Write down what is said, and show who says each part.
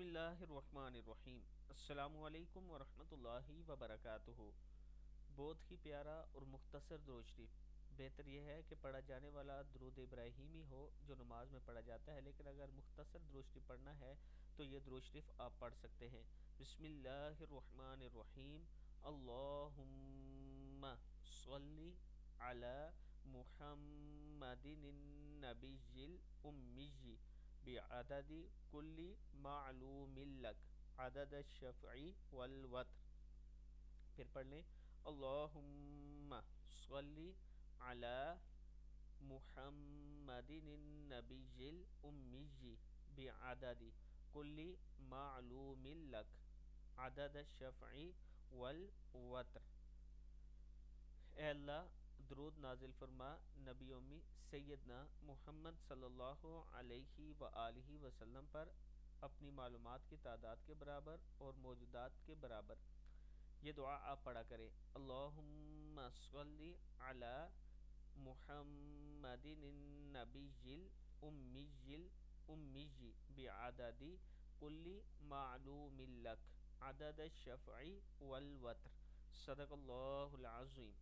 Speaker 1: اللہ الرحمن الرحیم۔ السلام علیکم ورحمۃ اللہ وبرکاتہ۔ بہت ہی پیارا اور مختصر درود شریف۔ بہتر یہ ہے کہ پڑھا جانے والا درود ابراہیمی ہو جو نماز میں پڑھا جاتا ہے، لیکن اگر مختصر درود شریف پڑھنا ہے تو یہ درود شریف آپ پڑھ سکتے ہیں۔ بسم اللہ الرحمن الرحیم۔ اللہم صلی علی محمد النبی الامی بعدد کل معلوم لک عدد الشفع والوتر۔ پھر پڑھ لیں، اللہم صلی علی محمد النبی الامی بعدد کل معلوم لک عدد الشفع والوتر۔ اے اللہ، درود نازل فرما نبی امی سیدنا محمد صلی اللہ علیہ وآلہ وسلم پر اپنی معلومات کی تعداد کے برابر اور موجودات کے برابر۔ یہ دعا آپ پڑھا کریں، اللہم صلی علی محمد النبی الامی بعدد کل معلوم لک عدد الشفع والوتر۔ صدق اللہ العظیم۔